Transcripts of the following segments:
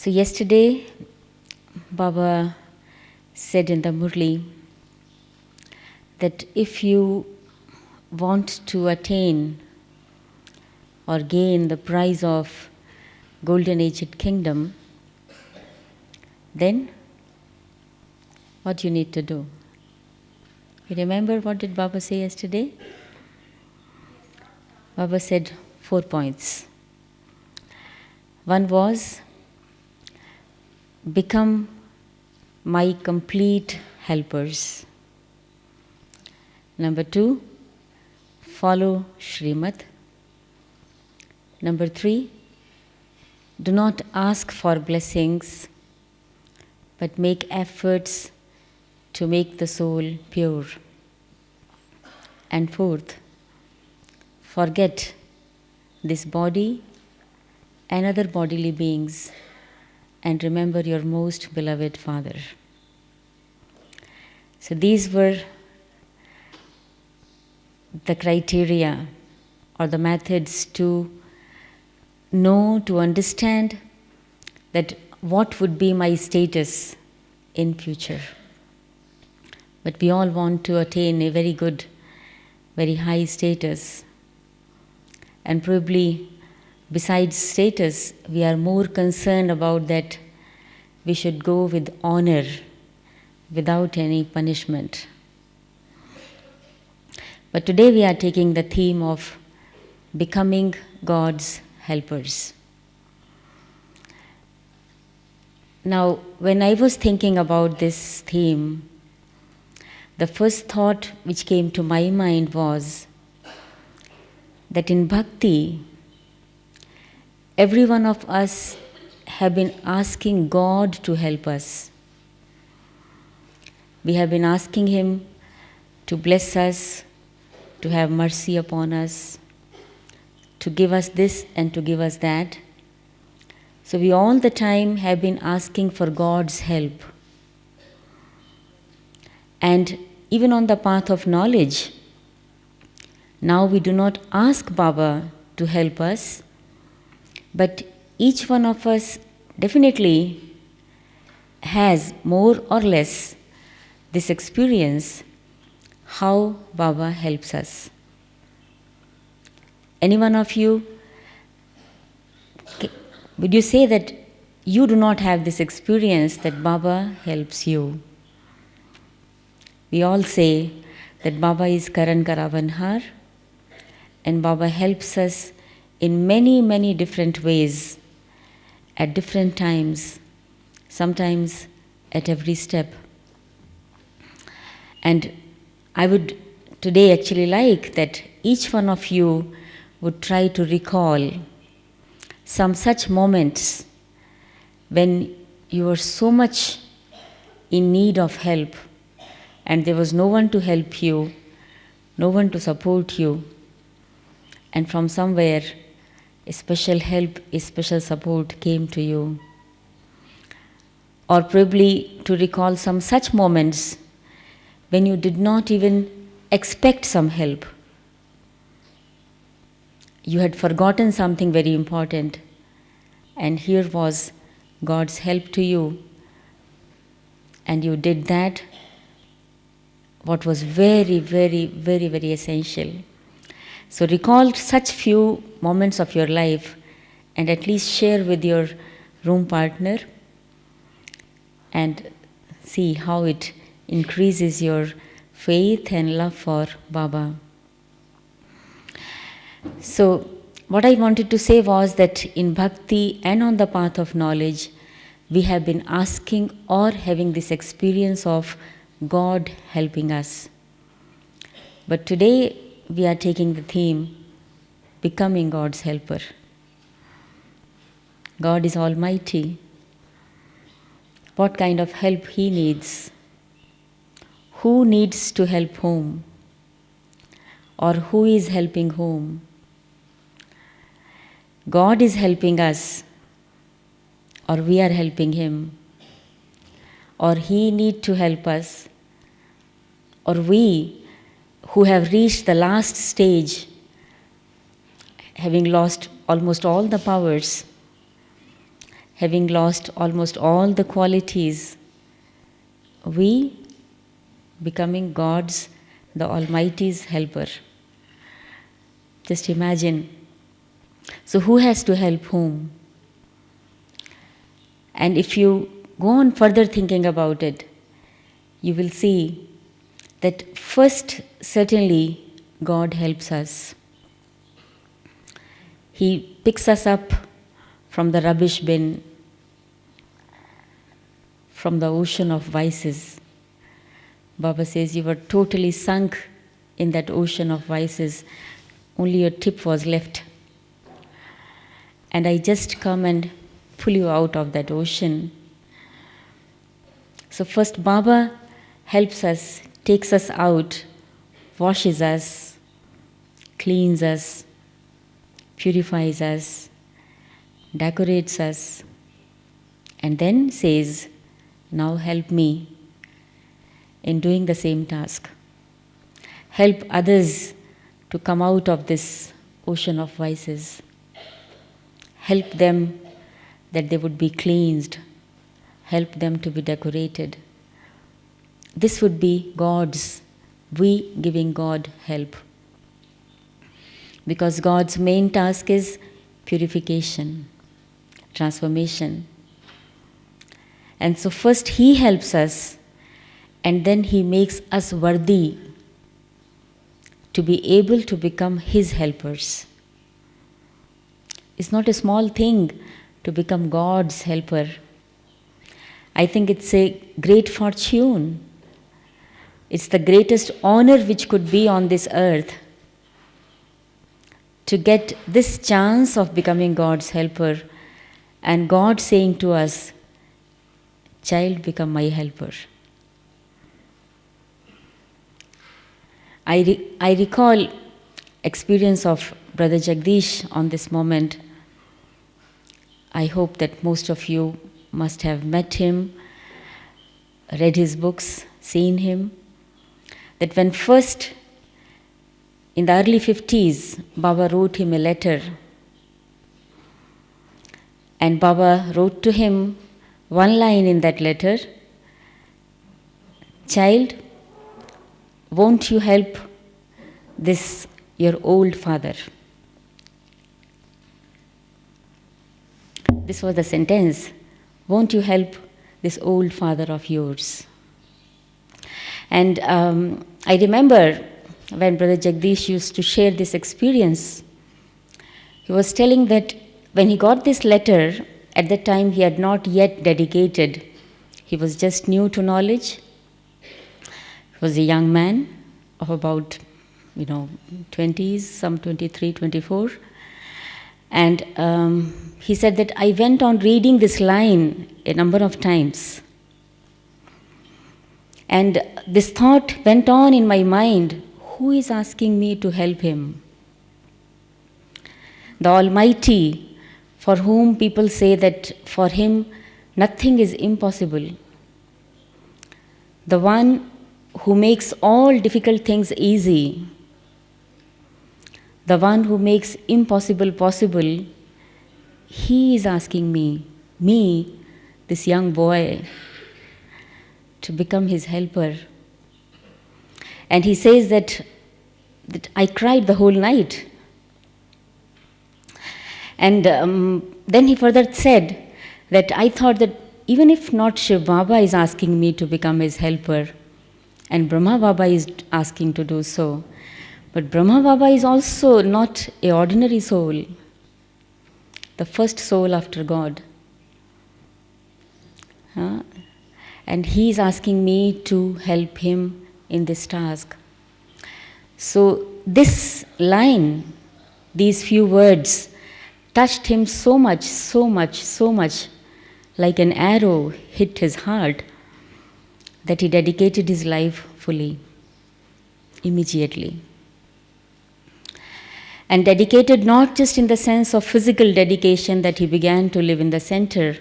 So yesterday, Baba said in the Murli that if you want to attain or gain the prize of Golden Aged Kingdom, then what you need to do? You remember what did Baba say yesterday? Baba said 4 points. One was, become my complete helpers. Number 2, follow Srimad. Number 3, do not ask for blessings, but make efforts to make the soul pure. And 4th, forget this body and other bodily beings and remember your most beloved Father. So these were the criteria or the methods to know, to understand that what would be my status in future. But we all want to attain a very good, very high status. And probably besides status, we are more concerned about that we should go with honor without any punishment. But today we are taking the theme of becoming God's helpers. Now, when I was thinking about this theme, the first thought which came to my mind was that in bhakti, every one of us have been asking God to help us. We have been asking Him to bless us, to have mercy upon us, to give us this and to give us that. So we all the time have been asking for God's help. And even on the path of knowledge, now we do not ask Baba to help us, but each one of us definitely has more or less this experience how Baba helps us. Any one of you, would you say that you do not have this experience that Baba helps you? We all say that Baba is Karan Karavanhar and Baba helps us in many, many different ways, at different times, sometimes at every step. And I would today actually like that each one of you would try to recall some such moments when you were so much in need of help and there was no one to help you, no one to support you, and from somewhere a special help, a special support came to you. Or probably to recall some such moments when you did not even expect some help. You had forgotten something very important, and here was God's help to you, and you did that, what was very, very, very, very essential. So recall such few moments of your life and at least share with your room partner and see how it increases your faith and love for Baba. So what I wanted to say was that in bhakti and on the path of knowledge, we have been asking or having this experience of God helping us. But today we are taking the theme, becoming God's helper. God is almighty. What kind of help He needs? Who needs to help whom? Or who is helping whom? God is helping us, or we are helping Him, or He needs to help us, or we who have reached the last stage, having lost almost all the powers, having lost almost all the qualities, we becoming God's, the Almighty's helper. Just imagine. So who has to help whom? And if you go on further thinking about it, you will see that first, certainly, God helps us. He picks us up from the rubbish bin, from the ocean of vices. Baba says you were totally sunk in that ocean of vices. Only your tip was left. And I just come and pull you out of that ocean. So first Baba helps us, takes us out, washes us, cleans us, purifies us, decorates us, and then says, now help me in doing the same task. Help others to come out of this ocean of vices. Help them that they would be cleansed. Help them to be decorated. This would be God's, we giving God help. Because God's main task is purification, transformation. And so first He helps us, and then He makes us worthy to be able to become His helpers. It's not a small thing to become God's helper. I think it's a great fortune. It's the greatest honor which could be on this earth, to get this chance of becoming God's helper, and God saying to us, child, become my helper. I recall experience of Brother Jagdish on this moment. I hope that most of you must have met him, read his books, seen him. That when first, in the early 50s, Baba wrote him a letter. And Baba wrote to him one line in that letter, child, won't you help this your old father? This was the sentence, won't you help this old father of yours? And I remember when Brother Jagdish used to share this experience, he was telling that when he got this letter, at that time he had not yet dedicated. He was just new to knowledge. He was a young man of about, 20s, some 23, 24. And he said that I went on reading this line a number of times. And this thought went on in my mind, who is asking me to help him? The Almighty, for whom people say that for Him nothing is impossible. The one who makes all difficult things easy. The one who makes impossible possible. He is asking me, this young boy, to become His helper. And he says that I cried the whole night. And then he further said that I thought that even if not Shiv Baba is asking me to become his helper, and Brahma Baba is asking to do so, but Brahma Baba is also not an ordinary soul, the first soul after God. And he is asking me to help him in this task. So this line, these few words, touched him so much, like an arrow hit his heart, that he dedicated his life fully, immediately. And dedicated not just in the sense of physical dedication that he began to live in the center.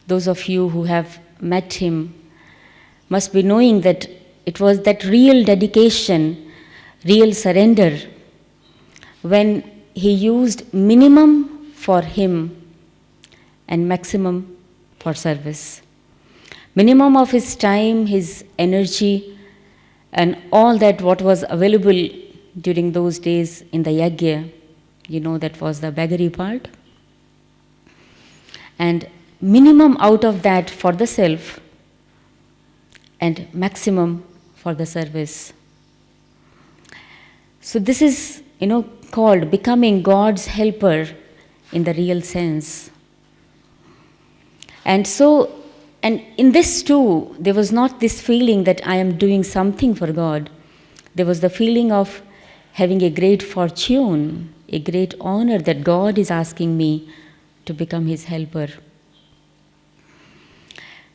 Those of you who have met him must be knowing that it was that real dedication, real surrender, when he used minimum for him and maximum for service. Minimum of his time, his energy, and all that what was available during those days in the yagya, that was the beggary part. And minimum out of that for the self and maximum for the service. So this is, called becoming God's helper in the real sense. And in this too, there was not this feeling that I am doing something for God. There was the feeling of having a great fortune, a great honor that God is asking me to become His helper.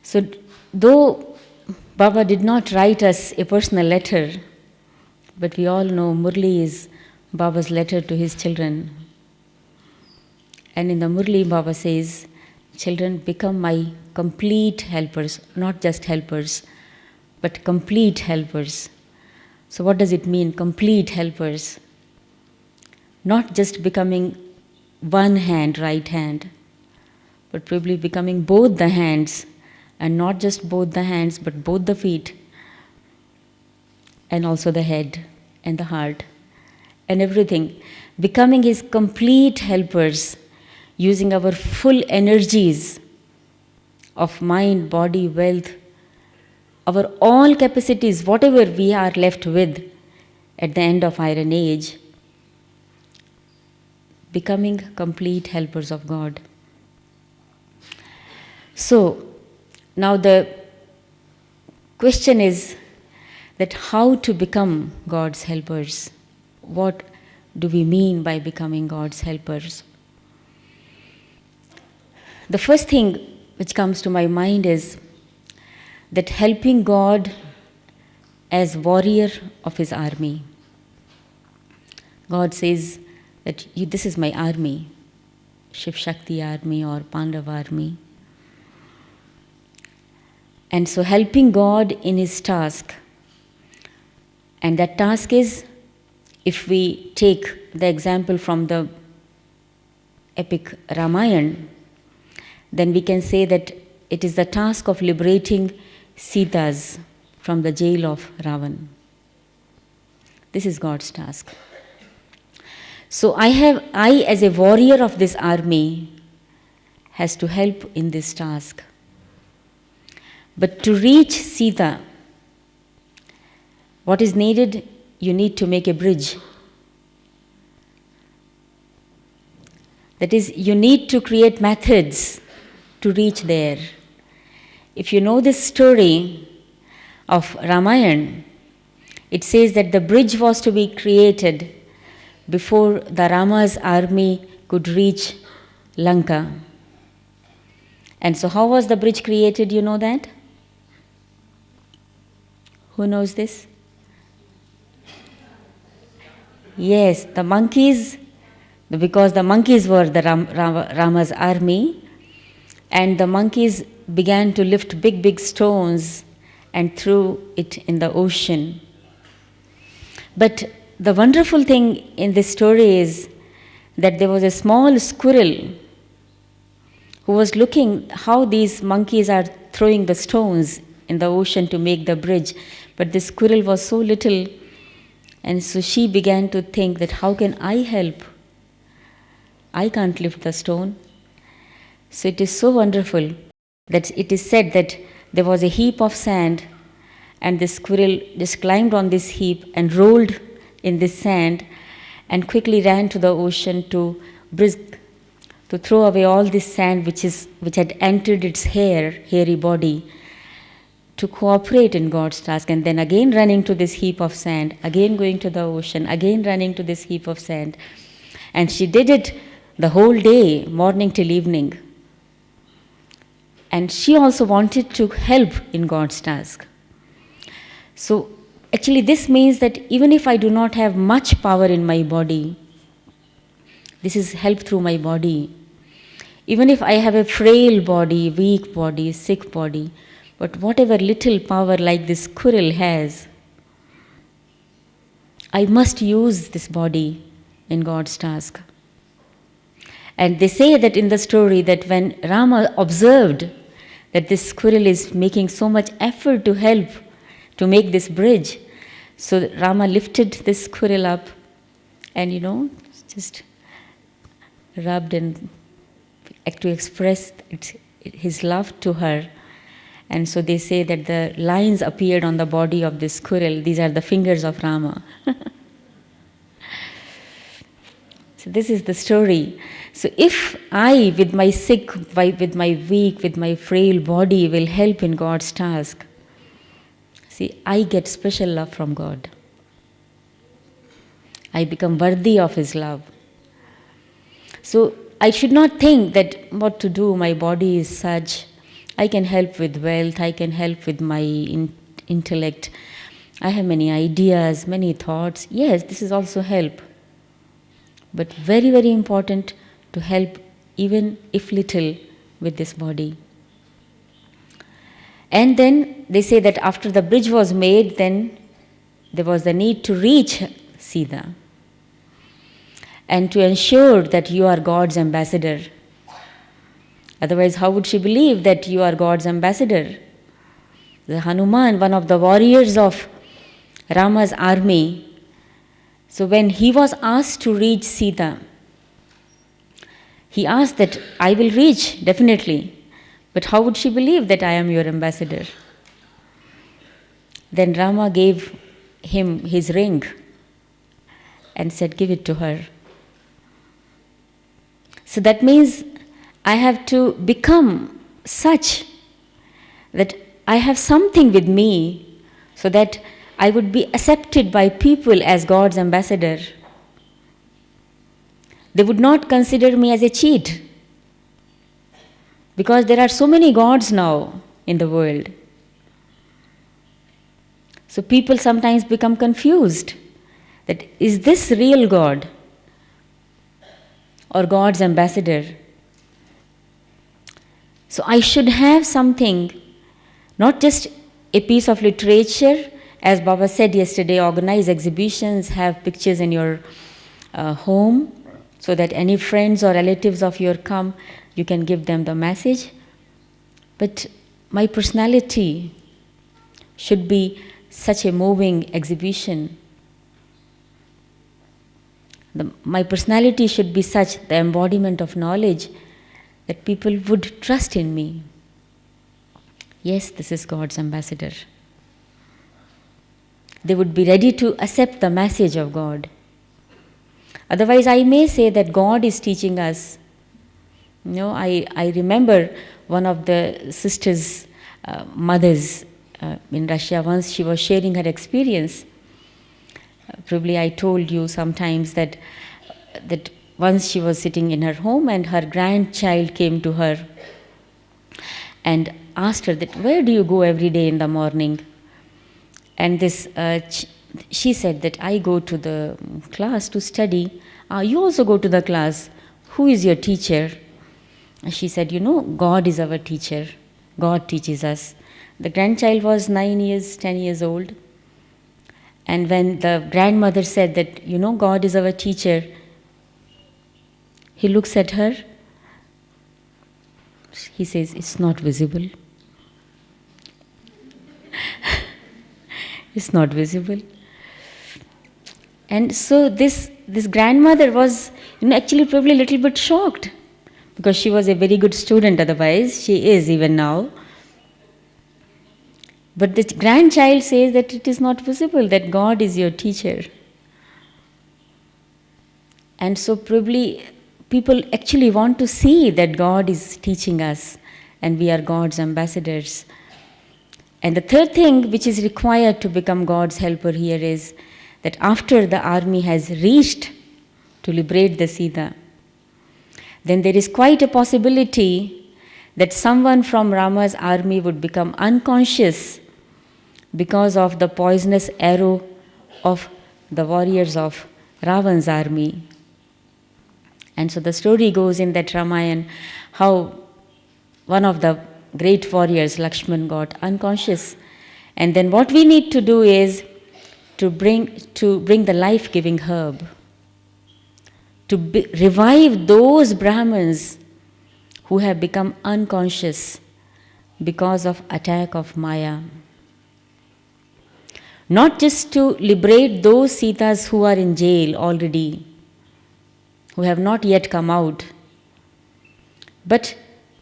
So, though Baba did not write us a personal letter, but we all know Murli is Baba's letter to his children. And in the Murli, Baba says, children, become my complete helpers, not just helpers, but complete helpers. So what does it mean, complete helpers? Not just becoming one hand, right hand, but probably becoming both the hands, and not just both the hands, but both the feet, and also the head and the heart and everything. Becoming His complete helpers, using our full energies of mind, body, wealth, our all capacities, whatever we are left with at the end of Iron Age, becoming complete helpers of God. So, now the question is that how to become God's helpers? What do we mean by becoming God's helpers? The first thing which comes to my mind is that helping God as warrior of His army. God says that this is my army, Shiv Shakti army or Pandav army. And so helping God in His task. And that task is, if we take the example from the epic Ramayana, then we can say that it is the task of liberating Sitas from the jail of Ravan. This is God's task. So I as a warrior of this army has to help in this task. But to reach Sita, what is needed? You need to make a bridge. That is, you need to create methods to reach there. If you know this story of Ramayana, it says that the bridge was to be created before the Rama's army could reach Lanka. And so how was the bridge created? You know that? Who knows this? Yes, the monkeys, because the monkeys were the Rama's army, and the monkeys began to lift big, big stones and threw it in the ocean. But the wonderful thing in this story is that there was a small squirrel who was looking how these monkeys are throwing the stones in the ocean to make the bridge. But the squirrel was so little, and so she began to think that how can I help? I can't lift the stone. So it is so wonderful that it is said that there was a heap of sand, and the squirrel just climbed on this heap and rolled in this sand and quickly ran to the ocean to throw away all this sand which had entered its hairy body, to cooperate in God's task, and then again running to this heap of sand, again going to the ocean, again running to this heap of sand. And she did it the whole day, morning till evening. And she also wanted to help in God's task. So actually this means that even if I do not have much power in my body, this is help through my body. Even if I have a frail body, weak body, sick body, but whatever little power like this squirrel has, I must use this body in God's task. And they say that in the story that when Rama observed that this squirrel is making so much effort to help to make this bridge, so Rama lifted this squirrel up and, just rubbed and to express his love to her. And so they say that the lines appeared on the body of this squirrel. These are the fingers of Rama. So this is the story. So if I, with my sick, with my weak, with my frail body, will help in God's task, see, I get special love from God. I become worthy of His love. So I should not think that what to do, my body is such, I can help with wealth, I can help with my intellect, I have many ideas, many thoughts. Yes, this is also help. But very, very important to help, even if little, with this body. And then they say that after the bridge was made, then there was the need to reach Sudha and to ensure that you are God's ambassador. Otherwise, how would she believe that you are God's ambassador? The Hanuman, one of the warriors of Rama's army, so when he was asked to reach Sita, he asked that, I will reach, definitely. But how would she believe that I am your ambassador? Then Rama gave him his ring and said, give it to her. So that means I have to become such that I have something with me so that I would be accepted by people as God's ambassador. They would not consider me as a cheat, because there are so many gods now in the world. So people sometimes become confused that is this real God or God's ambassador? So I should have something, not just a piece of literature. As Baba said yesterday, organize exhibitions, have pictures in your home so that any friends or relatives of yours come, you can give them the message. But my personality should be such a moving exhibition. My personality should be such, the embodiment of knowledge, that people would trust in me. Yes, this is God's ambassador. They would be ready to accept the message of God. Otherwise, I may say that God is teaching us. I remember one of the sisters' mothers in Russia, once she was sharing her experience. Probably I told you sometimes that once she was sitting in her home and her grandchild came to her and asked her that, where do you go every day in the morning? And this, she said that I go to the class to study. You also go to the class. Who is your teacher? And she said, God is our teacher. God teaches us. The grandchild was 10 years old. And when the grandmother said that, God is our teacher, he looks at her. He says, it's not visible. It's not visible. And so this grandmother was, actually probably a little bit shocked, because she was a very good student otherwise. She is even now. But the grandchild says that it is not visible, that God is your teacher. And so probably people actually want to see that God is teaching us and we are God's ambassadors. And the third thing which is required to become God's helper here is that after the army has reached to liberate the Sita, then there is quite a possibility that someone from Rama's army would become unconscious because of the poisonous arrow of the warriors of Ravan's army. And so the story goes in that Ramayana how one of the great warriors, Lakshman, got unconscious. And then what we need to do is to bring the life-giving herb, to revive those Brahmins who have become unconscious because of attack of Maya. Not just to liberate those Sitas who are in jail already, who have not yet come out, but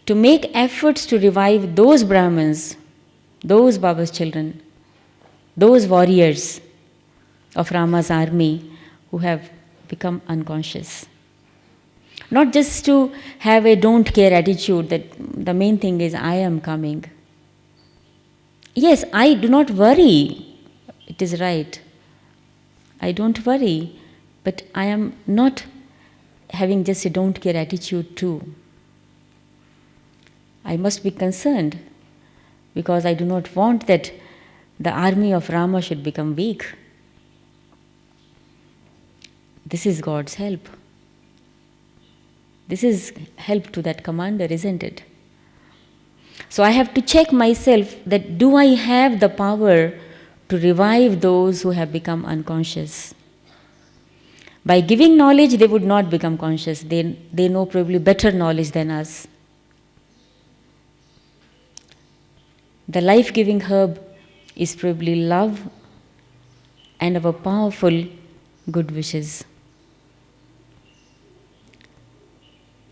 to make efforts to revive those Brahmins, those Baba's children, those warriors of Rama's army who have become unconscious. Not just to have a don't care attitude that the main thing is I am coming. Yes, I do not worry. It is right. I don't worry, but I am not having just a don't care attitude too. I must be concerned because I do not want that the army of Rama should become weak. This is God's help. This is help to that commander, isn't it? So I have to check myself that do I have the power to revive those who have become unconscious? By giving knowledge, they would not become conscious. They know probably better knowledge than us. The life-giving herb is probably love and our powerful good wishes.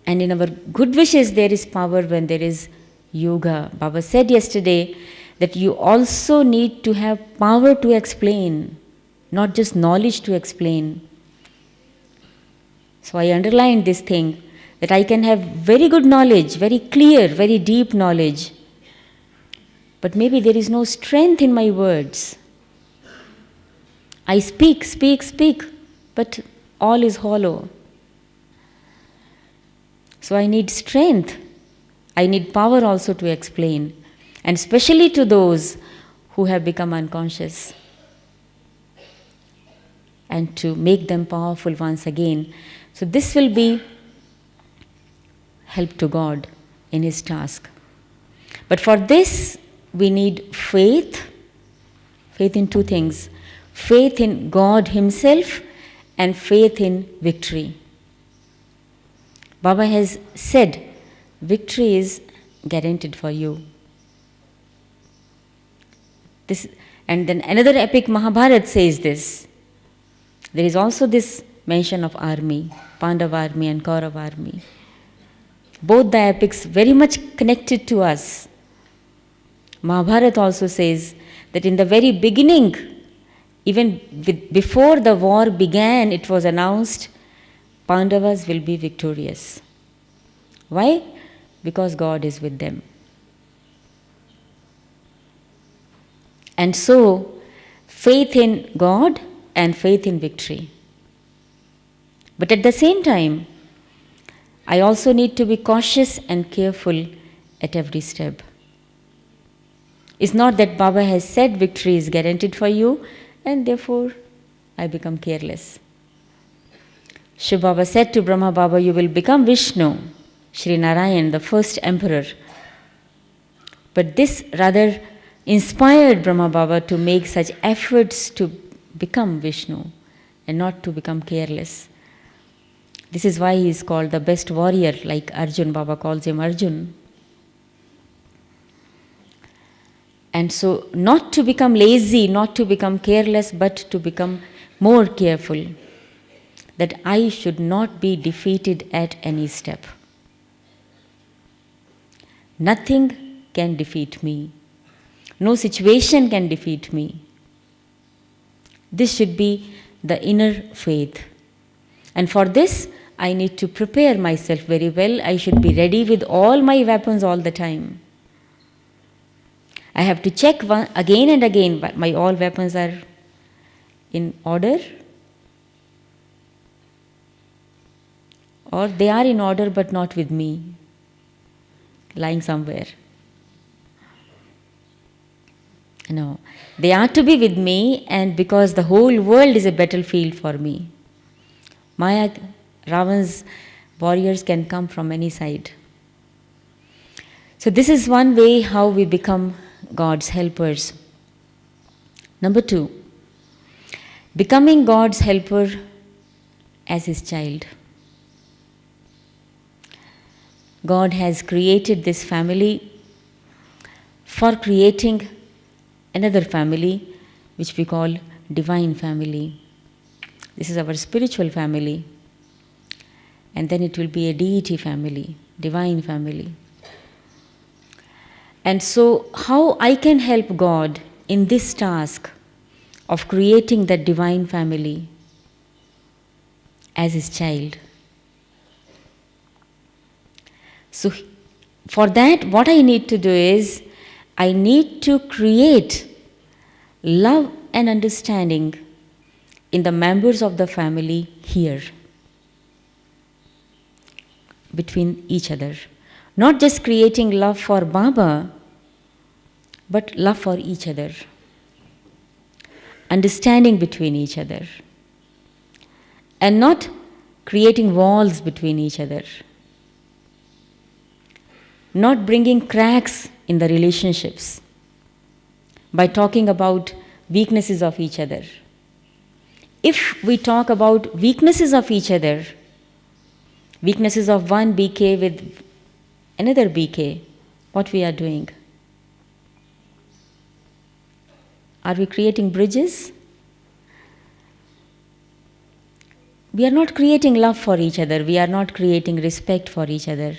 And in our good wishes, there is power when there is yoga. Baba said yesterday that you also need to have power to explain, not just knowledge to explain. So I underlined this thing, that I can have very good knowledge, very clear, very deep knowledge, but maybe there is no strength in my words. I speak, but all is hollow. So I need strength. I need power also to explain, and especially to those who have become unconscious, and to make them powerful once again. So this will be help to God in His task. But for this, we need faith. Faith in two things. Faith in God Himself and faith in victory. Baba has said, victory is guaranteed for you. This, and then another epic, Mahabharata, says this. There is also this mention of army, Pandava army and Kaurava army. Both the epics very much connected to us. Mahabharata also says that in the very beginning, even before the war began, it was announced Pandavas will be victorious. Why? Because God is with them. And so, faith in God and faith in victory. But at the same time, I also need to be cautious and careful at every step. It's not that Baba has said victory is guaranteed for you and therefore I become careless. Shiv Baba said to Brahma Baba, you will become Vishnu, Sri Narayan, the first emperor. But this rather inspired Brahma Baba to make such efforts to become Vishnu and not to become careless. This is why he is called the best warrior, like Arjun. Baba calls him Arjun. And so, not to become lazy, not to become careless, but to become more careful, that I should not be defeated at any step. Nothing can defeat me. No situation can defeat me. This should be the inner faith. And for this, I need to prepare myself very well. I should be ready with all my weapons all the time. I have to check again and again, but my all weapons are in order, or they are in order but not with me, lying somewhere. No, they are to be with me, and because the whole world is a battlefield for me. Maya, Ravan's warriors can come from any side. So this is one way how we become God's helpers. Number 2, becoming God's helper as His child. God has created this family for creating another family which we call divine family. This is our spiritual family. And then it will be a deity family, divine family. And so, how I can help God in this task of creating that divine family as His child? So, for that, what I need to do is, I need to create love and understanding in the members of the family here, between each other. Not just creating love for Baba, but love for each other. Understanding between each other. And not creating walls between each other. Not bringing cracks in the relationships by talking about weaknesses of each other. If we talk about weaknesses of each other, weaknesses of one BK with another BK, what we are doing? Are we creating bridges? We are not creating love for each other. We are not creating respect for each other.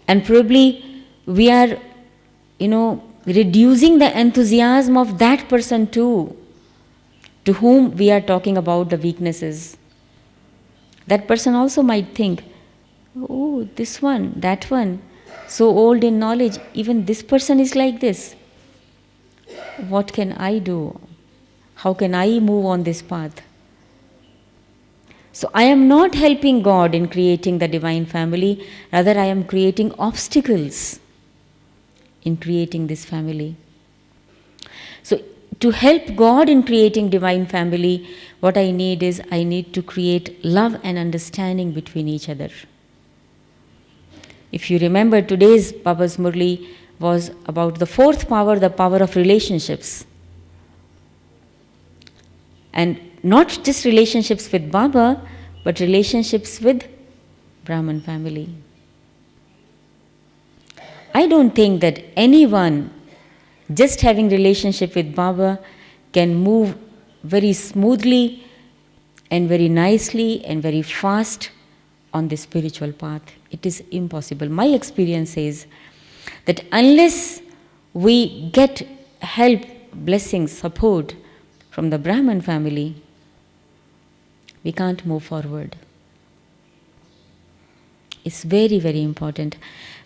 And probably we are, reducing the enthusiasm of that person too, to whom we are talking about the weaknesses. That person also might think, oh, this one, that one, so old in knowledge, even this person is like this. What can I do? How can I move on this path? So I am not helping God in creating the divine family, rather I am creating obstacles in creating this family. So to help God in creating divine family, what I need is, I need to create love and understanding between each other. If you remember, today's Baba's Murli was about the fourth power, the power of relationships. And not just relationships with Baba, but relationships with Brahman family. I don't think that anyone just having relationship with Baba can move very smoothly and very nicely and very fast on the spiritual path. It is impossible. My experience is that unless we get help, blessings, support from the Brahman family, we can't move forward. It's very, very important.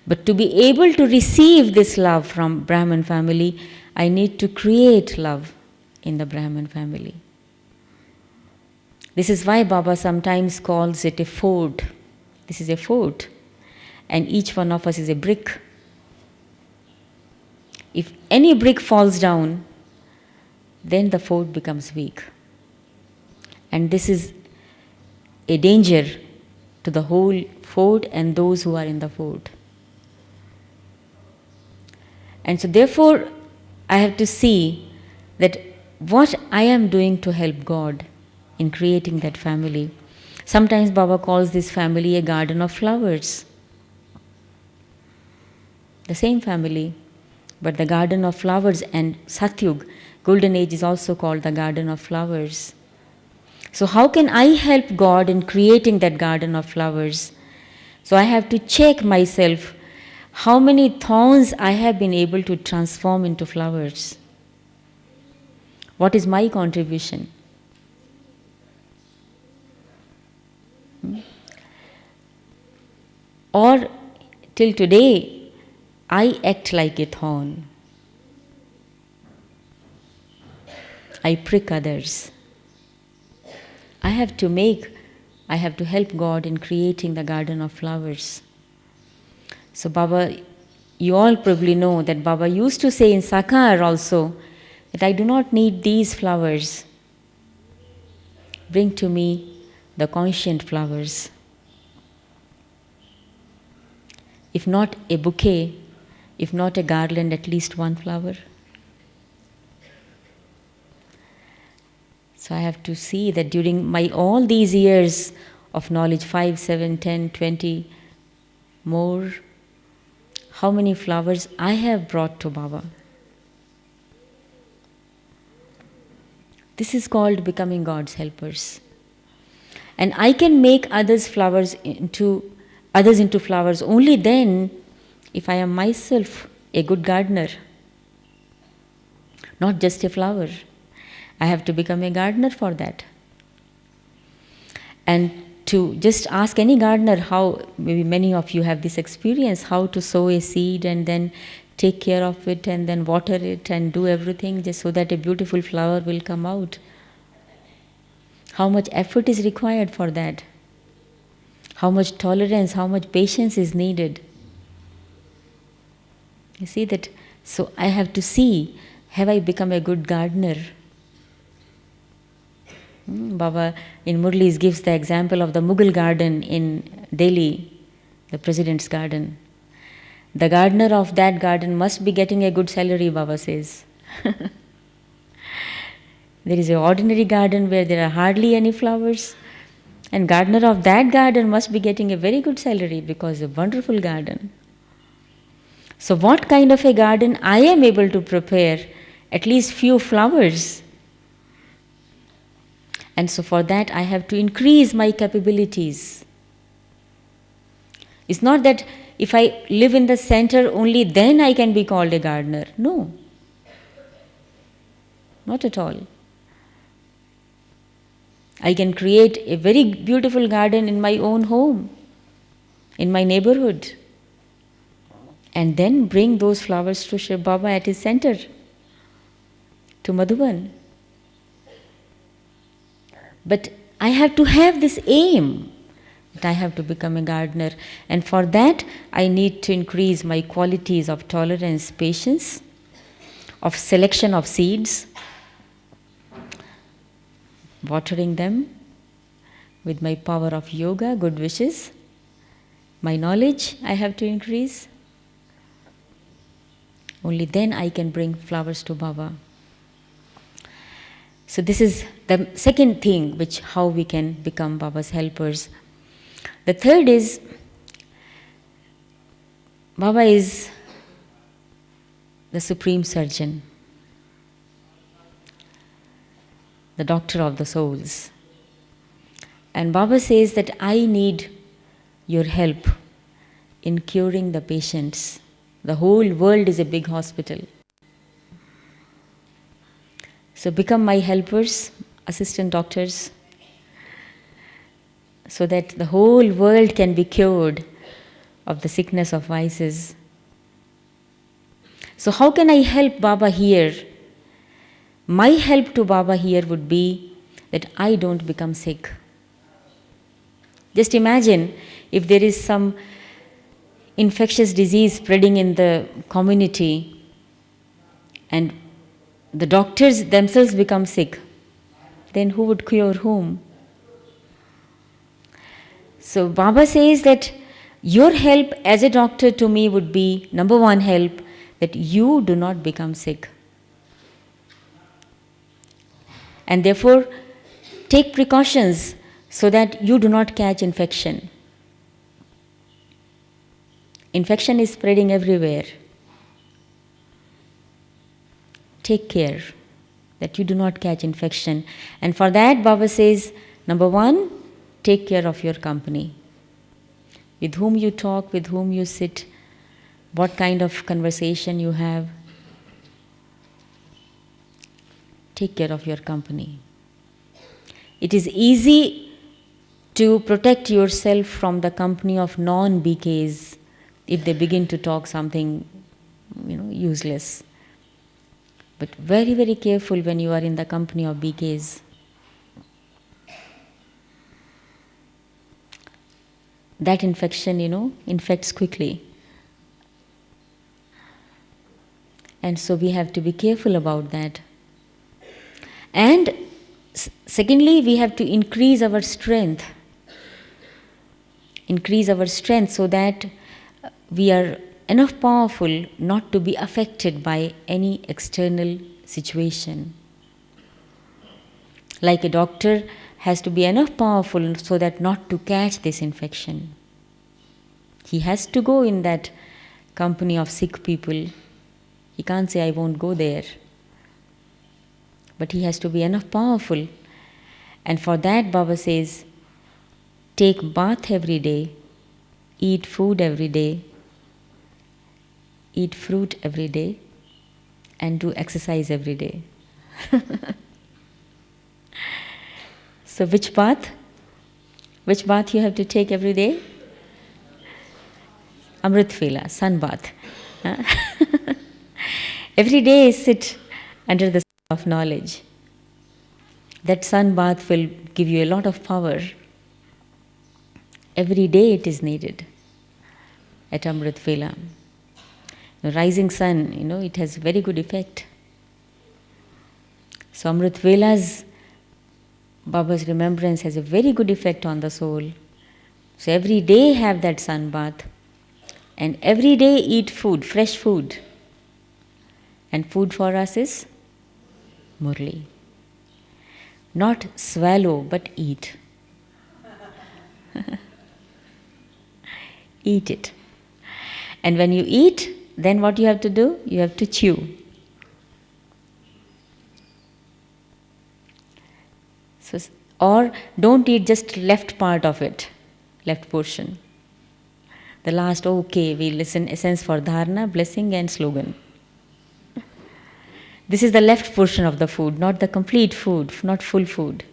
But to be able to receive this love from Brahman family, I need to create love in the Brahman family. This is why Baba sometimes calls it a fort. This is a fort, and each one of us is a brick. If any brick falls down, then the fort becomes weak. And this is a danger to the whole fort and those who are in the fort. And so therefore, I have to see that what I am doing to help God in creating that family. Sometimes Baba calls this family a garden of flowers. The same family, but the garden of flowers, and Satyug, golden age, is also called the garden of flowers. So how can I help God in creating that garden of flowers? So I have to check myself how many thorns I have been able to transform into flowers. What is my contribution? Or till today, I act like a thorn. I prick others. I have to help God in creating the garden of flowers. So Baba, you all probably know that Baba used to say in Sakar also that I do not need these flowers. Bring to me the conscient flowers. If not a bouquet, if not a garland, at least one flower. So I have to see that during my all these years of knowledge, 5, 7, 10, 20, more, how many flowers I have brought to Baba. This is called becoming God's helpers. And I can make others into flowers only then if I am myself a good gardener. Not just a flower. I have to become a gardener for that. And to just ask any gardener how, maybe many of you have this experience, how to sow a seed and then take care of it and then water it and do everything just so that a beautiful flower will come out. How much effort is required for that? How much tolerance, how much patience is needed? You see that? So I have to see, have I become a good gardener? Baba in Murlis gives the example of the Mughal Garden in Delhi, the President's Garden. The gardener of that garden must be getting a good salary, Baba says. There is an ordinary garden where there are hardly any flowers, and gardener of that garden must be getting a very good salary because it's a wonderful garden. So what kind of a garden I am able to prepare? At least few flowers. And so for that I have to increase my capabilities. It's not that if I live in the center only then I can be called a gardener. No. Not at all. I can create a very beautiful garden in my own home, in my neighborhood, and then bring those flowers to Shiv Baba at his center, to Madhuban. But I have to have this aim that I have to become a gardener, and for that I need to increase my qualities of tolerance, patience, of selection of seeds, watering them with my power of yoga, good wishes, my knowledge I have to increase. Only then I can bring flowers to Baba. So this is the second thing, which how we can become Baba's helpers. The third is, Baba is the supreme surgeon, the doctor of the souls. And Baba says that I need your help in curing the patients. The whole world is a big hospital. So become my helpers, assistant doctors, so that the whole world can be cured of the sickness of vices. So how can I help Baba here? My help to Baba here would be that I don't become sick. Just imagine if there is some infectious disease spreading in the community and the doctors themselves become sick, then who would cure whom? So Baba says that your help as a doctor to me would be, number one help, that you do not become sick. And therefore, take precautions so that you do not catch infection. Infection is spreading everywhere. Take care that you do not catch infection. And for that, Baba says, number one, take care of your company. With whom you talk, with whom you sit, what kind of conversation you have. Take care of your company. It is easy to protect yourself from the company of non-BKs if they begin to talk something, useless. But very, very careful when you are in the company of BKs. That infection, infects quickly. And so we have to be careful about that. And secondly, we have to increase our strength. Increase our strength so that we are enough powerful not to be affected by any external situation. Like a doctor has to be enough powerful so that not to catch this infection. He has to go in that company of sick people. He can't say, I won't go there. But he has to be enough powerful. And for that, Baba says, take bath every day, eat food every day, eat fruit every day, and do exercise every day. So which bath? Which bath you have to take every day? Amrit Vela, sun bath. Every day sit under the sun of knowledge. That sun bath will give you a lot of power. Every day it is needed at Amrit Vela. The rising sun, it has very good effect. So Amrit Vela's, Baba's remembrance has a very good effect on the soul. So every day have that sun bath. And every day eat food, fresh food. And food for us is Murli. Not swallow, but eat. Eat it. And when you eat, then what you have to do? You have to chew. So, or don't eat just left part of it, left portion. The last, okay, we listen essence for dharana, blessing and slogan. This is the left portion of the food, not the complete food, not full food.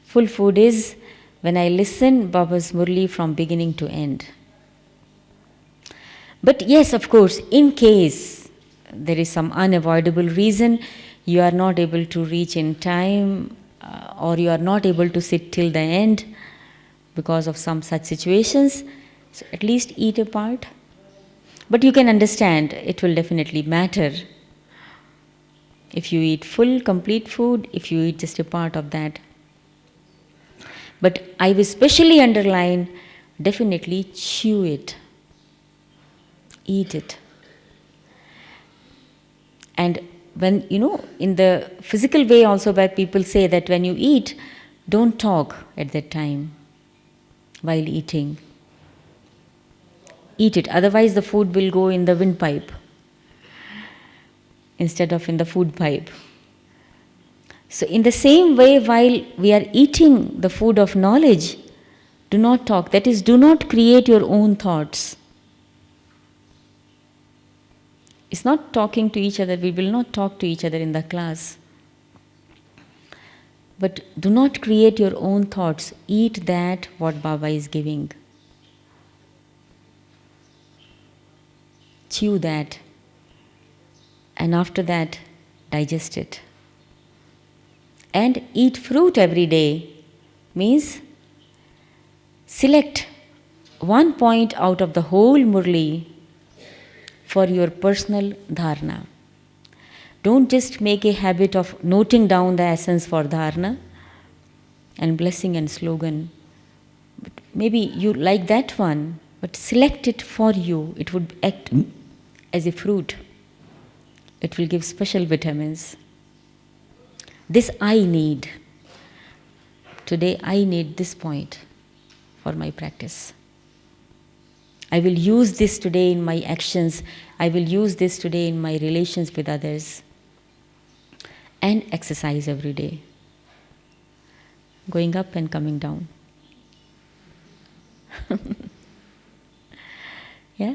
Full food is when I listen Baba's Murli from beginning to end. But yes, of course, in case there is some unavoidable reason, you are not able to reach in time or you are not able to sit till the end because of some such situations, so at least eat a part. But you can understand, it will definitely matter if you eat full, complete food, if you eat just a part of that. But I will specially underline, definitely chew it. Eat it. And when, in the physical way also where people say that when you eat, don't talk at that time while eating. Eat it, otherwise the food will go in the windpipe instead of in the food pipe. So in the same way, while we are eating the food of knowledge, do not talk. That is, do not create your own thoughts. It's not talking to each other. We will not talk to each other in the class. But do not create your own thoughts. Eat that what Baba is giving. Chew that. And after that, digest it. And eat fruit every day means select one point out of the whole Murli for your personal dharana. Don't just make a habit of noting down the essence for dharana and blessing and slogan. But maybe you like that one, but select it for you. It would act as a fruit. It will give special vitamins. This I need. Today I need this point for my practice. I will use this today in my actions. I will use this today in my relations with others. And exercise every day. Going up and coming down. Yeah?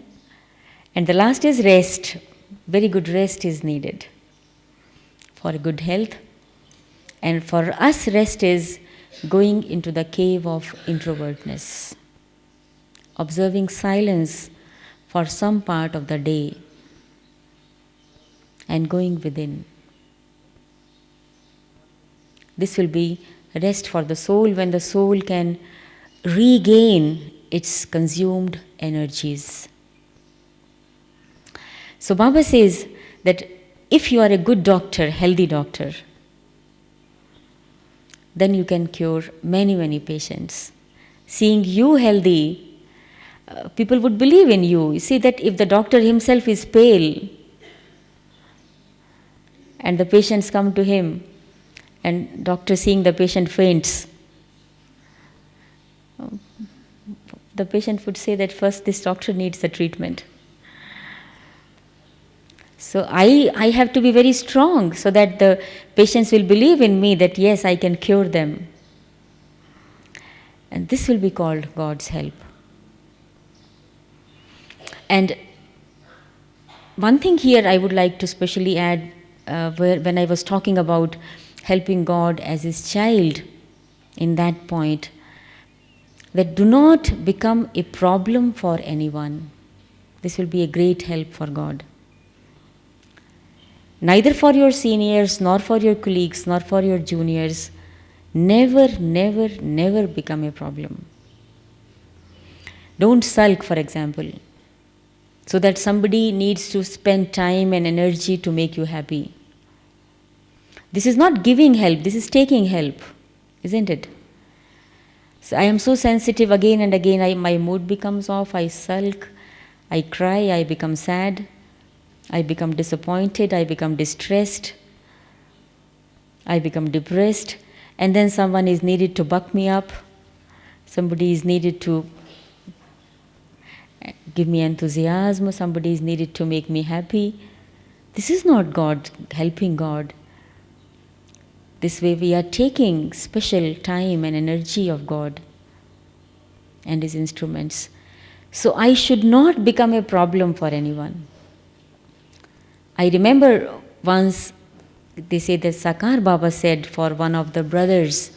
And the last is rest. Very good rest is needed for good health. And for us, rest is going into the cave of introvertness, observing silence for some part of the day, and going within. This will be rest for the soul when the soul can regain its consumed energies. So Baba says that if you are a good doctor, healthy doctor, then you can cure many, many patients. Seeing you healthy, people would believe in you. You see that if the doctor himself is pale and the patients come to him and doctor seeing the patient faints, the patient would say that first this doctor needs a treatment. So I have to be very strong so that the patients will believe in me that yes, I can cure them. And this will be called God's help. And one thing here I would like to specially add, when I was talking about helping God as His child, in that point, that do not become a problem for anyone. This will be a great help for God. Neither for your seniors, nor for your colleagues, nor for your juniors. Never, never, never become a problem. Don't sulk, for example, so that somebody needs to spend time and energy to make you happy. This is not giving help, this is taking help, isn't it? So I am so sensitive again and again, my mood becomes off, I sulk, I cry, I become sad, I become disappointed, I become distressed, I become depressed, and then someone is needed to buck me up, somebody is needed to give me enthusiasm, somebody is needed to make me happy. This is not God helping God. This way we are taking special time and energy of God and His instruments. So I should not become a problem for anyone. I remember once, they say that Sakar Baba said for one of the brothers,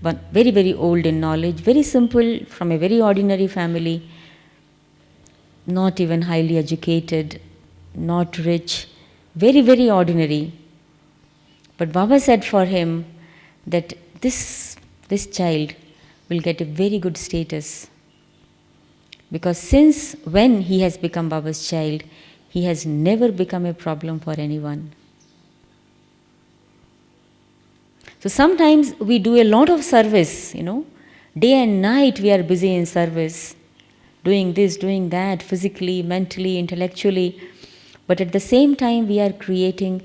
but very, very old in knowledge, very simple, from a very ordinary family, not even highly educated, not rich, very, very ordinary. But Baba said for him that this child will get a very good status, because since when he has become Baba's child, he has never become a problem for anyone. So sometimes we do a lot of service, day and night we are busy in service, doing this, doing that, physically, mentally, intellectually, but at the same time we are creating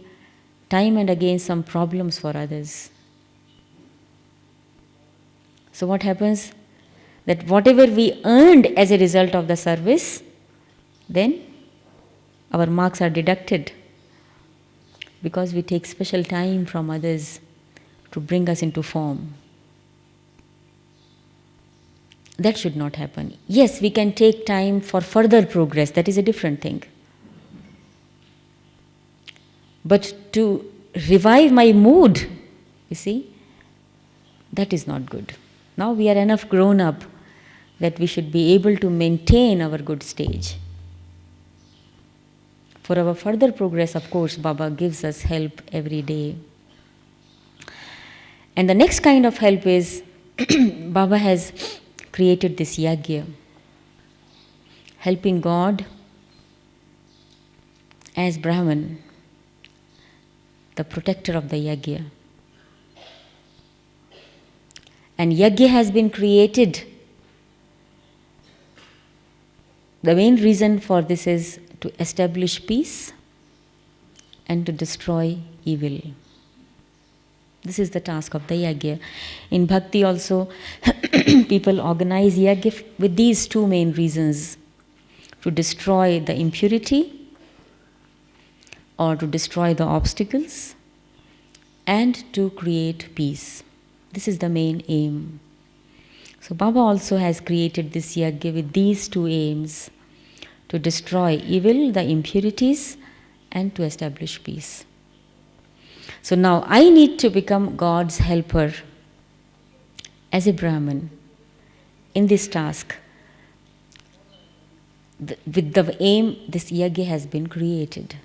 time and again some problems for others. So what happens? That whatever we earned as a result of the service, then our marks are deducted, because we take special time from others to bring us into form. That should not happen. Yes, we can take time for further progress, that is a different thing. But to revive my mood, you see, that is not good. Now we are enough grown up that we should be able to maintain our good stage. For our further progress, of course, Baba gives us help every day. And the next kind of help is, Baba has created this yagya, helping God as Brahman, the protector of the yagya. And yagya has been created. The main reason for this is to establish peace and to destroy evil. This is the task of the yagya. In bhakti also, people organize yagya with these two main reasons: to destroy the impurity or to destroy the obstacles, and to create peace. This is the main aim. So Baba also has created this yagya with these two aims: to destroy evil, the impurities, and to establish peace. So now I need to become God's helper as a Brahmin in this task. With the aim, this yagya has been created.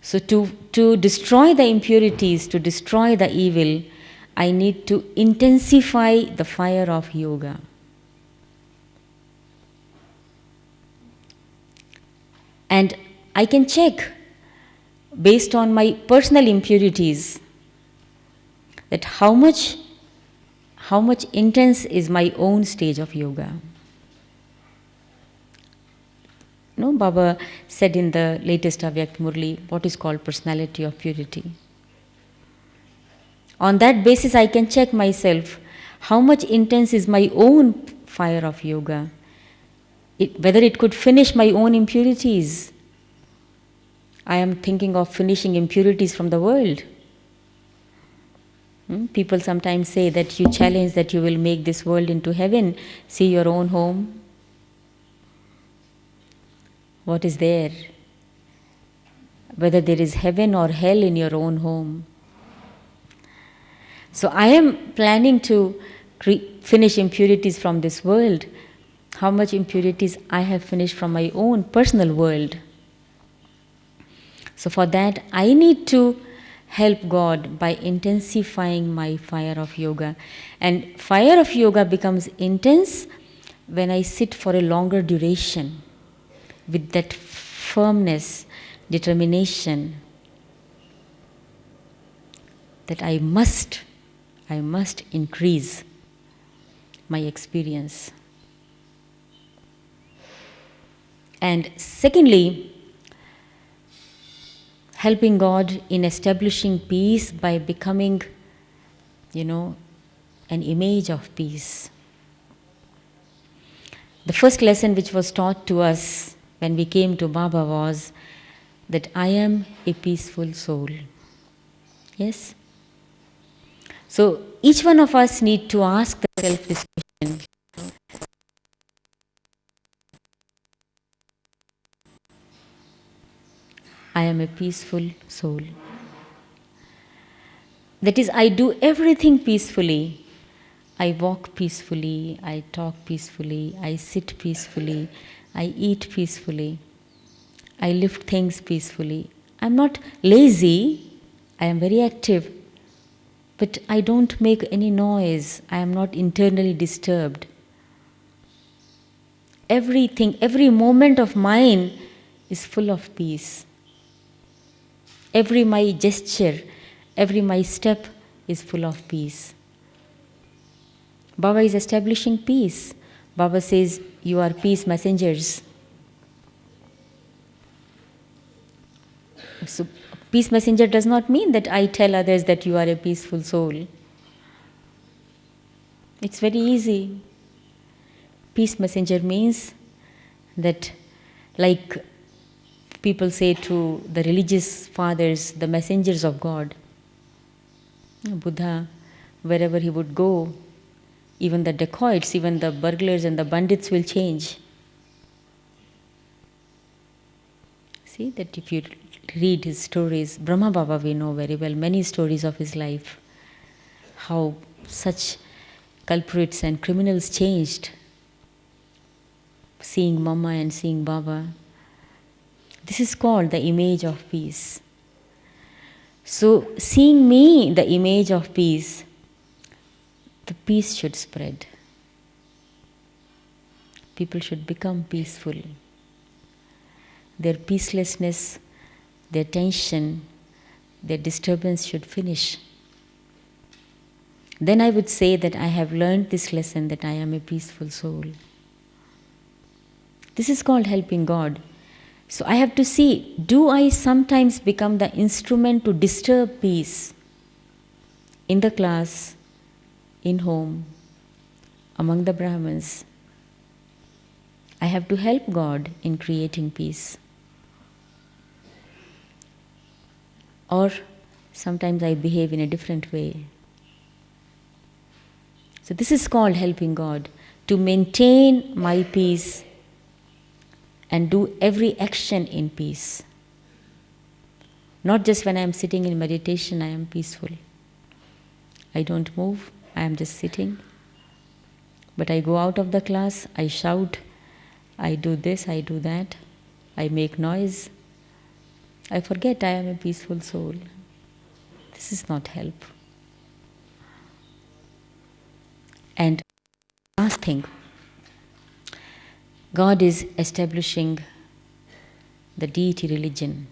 So to destroy the impurities, to destroy the evil, I need to intensify the fire of yoga. And I can check, based on my personal impurities, that how much intense is my own stage of yoga. Baba said in the latest Avyakt Murli what is called personality of purity. On that basis I can check myself, how much intense is my own fire of yoga. Whether it could finish my own impurities. I am thinking of finishing impurities from the world. People sometimes say that you challenge that you will make this world into heaven. See your own home. What is there? Whether there is heaven or hell in your own home. So I am planning to finish impurities from this world. How much impurities I have finished from my own personal world. So for that, I need to help God by intensifying my fire of yoga. And fire of yoga becomes intense when I sit for a longer duration with that firmness, determination that I must increase my experience. And secondly, helping God in establishing peace by becoming, an image of peace. The first lesson which was taught to us when we came to Baba was that I am a peaceful soul. Yes? So each one of us need to ask themselves this question. I am a peaceful soul. That is, I do everything peacefully. I walk peacefully, I talk peacefully, I sit peacefully, I eat peacefully, I lift things peacefully. I'm not lazy, I am very active, but I don't make any noise, I am not internally disturbed. Everything, every moment of mine is full of peace. Every my gesture, every my step is full of peace. Baba is establishing peace. Baba says, you are peace messengers. So, peace messenger does not mean that I tell others that you are a peaceful soul. It's very easy. Peace messenger means that, like people say to the religious fathers, the messengers of God, Buddha, wherever he would go, even the dacoits, even the burglars and the bandits will change. See that if you read his stories, Brahma Baba we know very well, many stories of his life, how such culprits and criminals changed, seeing Mama and seeing Baba. This is called the image of peace. So, seeing me, the image of peace, the peace should spread. People should become peaceful. Their peacelessness, their tension, their disturbance should finish. Then I would say that I have learned this lesson that I am a peaceful soul. This is called helping God. So I have to see, do I sometimes become the instrument to disturb peace in the class, in home, among the Brahmins? I have to help God in creating peace. Or sometimes I behave in a different way. So this is called helping God, to maintain my peace and do every action in peace. Not just when I am sitting in meditation, I am peaceful. I don't move, I am just sitting. But I go out of the class, I shout, I do this, I do that, I make noise. I forget I am a peaceful soul. This is not help. And last thing, God is establishing the deity religion.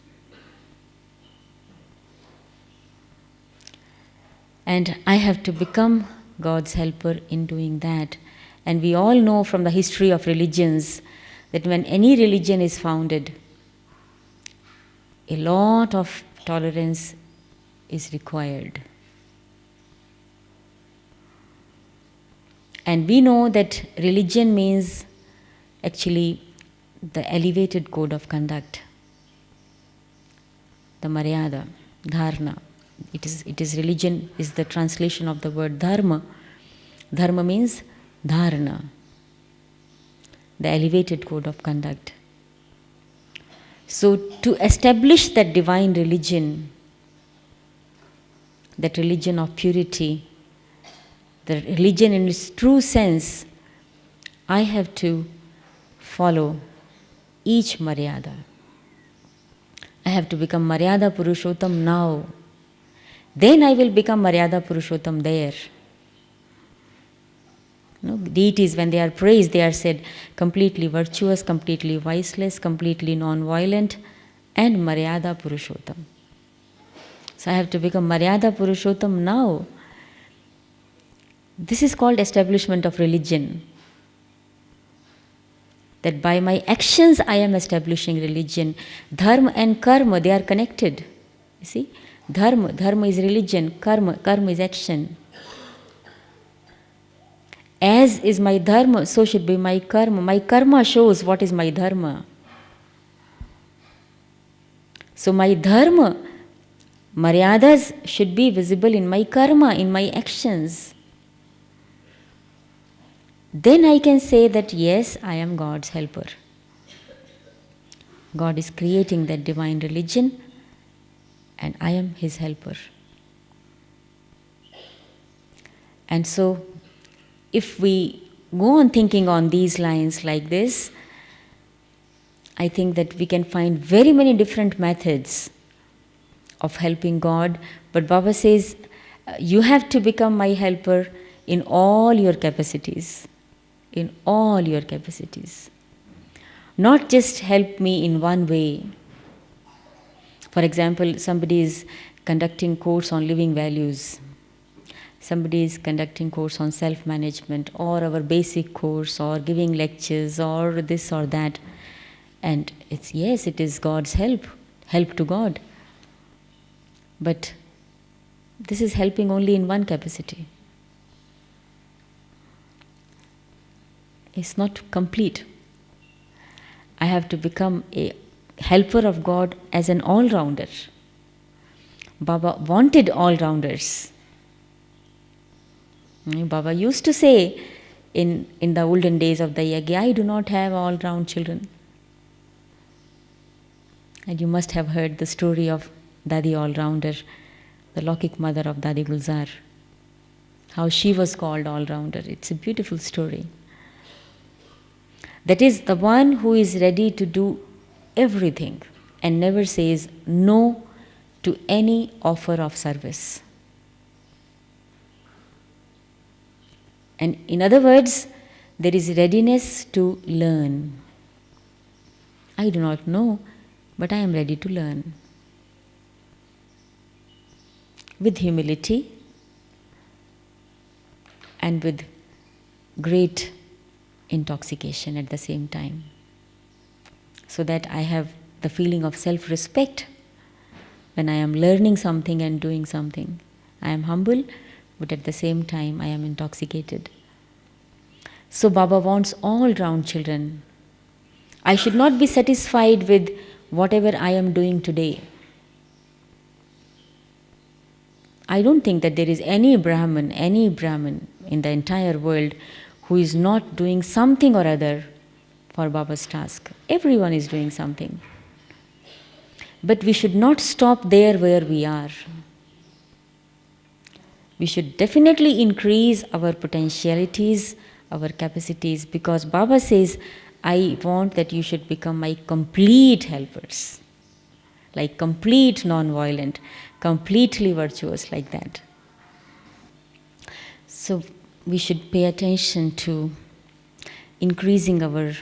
And I have to become God's helper in doing that. And we all know from the history of religions that when any religion is founded, a lot of tolerance is required. And we know that religion means actually the elevated code of conduct, the maryada, dharna. It is religion is the translation of the word dharma. Dharma means dharana, the elevated code of conduct. So to establish that divine religion, that religion of purity, the religion in its true sense, I have to follow each maryada. I have to become Maryada Purushottam now. Then I will become Maryada Purushottam there. No, deities, when they are praised, they are said completely virtuous, completely viceless, completely non-violent, and Maryada Purushottam. So I have to become Maryada Purushottam now. This is called establishment of religion. That by my actions I am establishing religion. Dharma and karma, they are connected. You see? Dharma is religion, karma is action. As is my dharma, so should be my karma. My karma shows what is my dharma. So my dharma, maryadas should be visible in my karma, in my actions. Then I can say that yes, I am God's helper. God is creating that divine religion and I am His helper. And so, if we go on thinking on these lines like this, I think that we can find very many different methods of helping God. But Baba says, you have to become my helper in all your capacities. In all your capacities. Not just help me in one way. For example, somebody is conducting course on living values. Somebody is conducting course on self-management or our basic course or giving lectures or this or that. And it is God's help to God. But this is helping only in one capacity. It's not complete. I have to become a helper of God as an all-rounder. Baba wanted all-rounders. Baba used to say in the olden days of the yagya, I do not have all-round children. And you must have heard the story of Dadi All-Rounder, the Laukik mother of Dadi Gulzar. How she was called all-rounder. It's a beautiful story. That is the one who is ready to do everything and never says no to any offer of service. And in other words, there is readiness to learn. I do not know, but I am ready to learn. With humility and with great intoxication at the same time. So that I have the feeling of self-respect when I am learning something and doing something. I am humble, but at the same time I am intoxicated. So Baba wants all-round children. I should not be satisfied with whatever I am doing today. I don't think that there is any Brahmin in the entire world who is not doing something or other for Baba's task. Everyone is doing something. But we should not stop there where we are. We should definitely increase our potentialities, our capacities, because Baba says, I want that you should become my complete helpers. Like complete non-violent, completely virtuous, like that. So we should pay attention to increasing our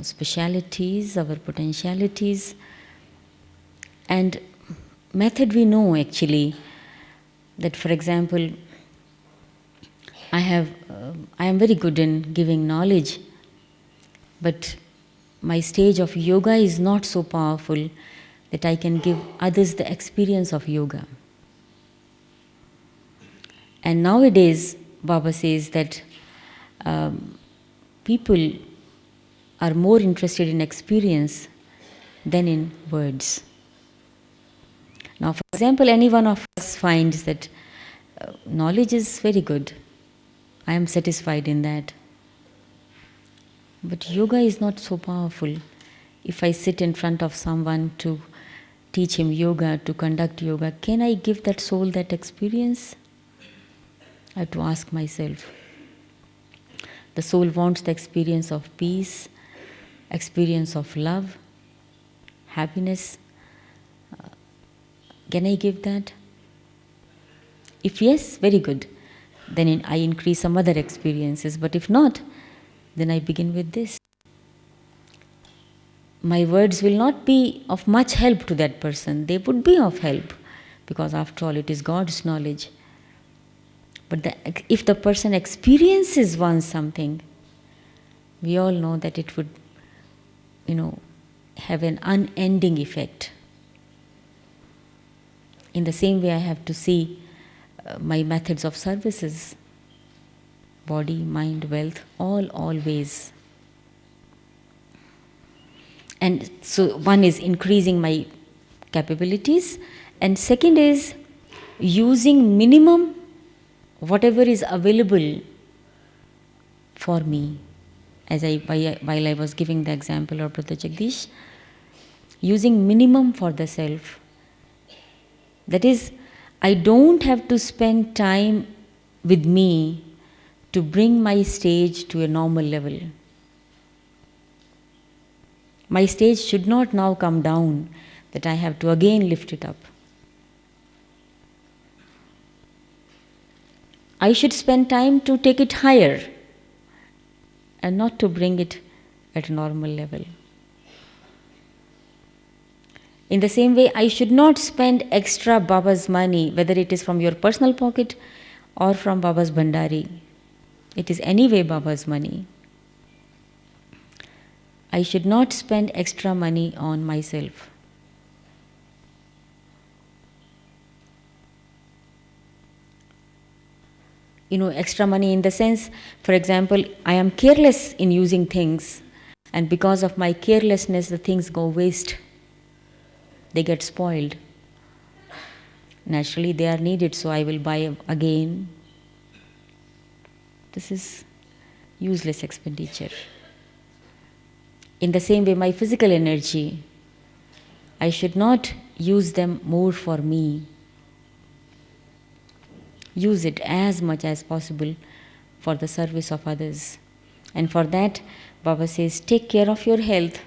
specialities, our potentialities. And method we know actually, that for example, I am very good in giving knowledge, but my stage of yoga is not so powerful that I can give others the experience of yoga. And nowadays, Baba says that people are more interested in experience than in words. Now, for example, any one of us finds that knowledge is very good. I am satisfied in that. But yoga is not so powerful. If I sit in front of someone to teach him yoga, to conduct yoga, can I give that soul that experience? I have to ask myself. The soul wants the experience of peace, experience of love, happiness. Can I give that? If yes, very good. Then I increase some other experiences. But if not, then I begin with this. My words will not be of much help to that person. They would be of help, because after all, it is God's knowledge. But if the person experiences once something, we all know that it would, have an unending effect. In the same way, I have to see my methods of services, body, mind, wealth, all ways. And so one is increasing my capabilities, and second is using minimum whatever is available for me. While I was giving the example of Brother Jagdish, using minimum for the self. That is, I don't have to spend time with me to bring my stage to a normal level. My stage should not now come down, that I have to again lift it up. I should spend time to take it higher and not to bring it at a normal level. In the same way, I should not spend extra Baba's money, whether it is from your personal pocket or from Baba's Bhandari. It is anyway Baba's money. I should not spend extra money on myself. Extra money in the sense, for example, I am careless in using things, and because of my carelessness, the things go waste. They get spoiled. Naturally, they are needed, so I will buy again. This is useless expenditure. In the same way, my physical energy, I should not use them more for me. Use it as much as possible for the service of others. And for that, Baba says, take care of your health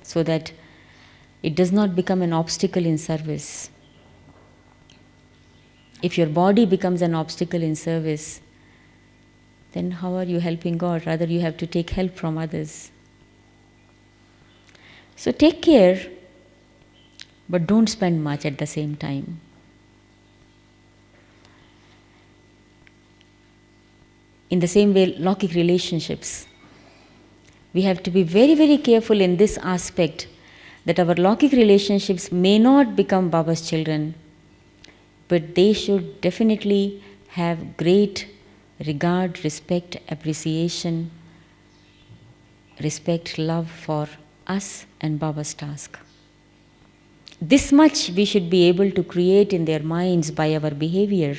so that it does not become an obstacle in service. If your body becomes an obstacle in service, then how are you helping God? Rather, you have to take help from others. So take care, but don't spend much at the same time. In the same way, Lokik relationships. We have to be very, very careful in this aspect, that our Lokik relationships may not become Baba's children, but they should definitely have great regard, respect, appreciation, respect, love for us and Baba's task. This much we should be able to create in their minds by our behavior,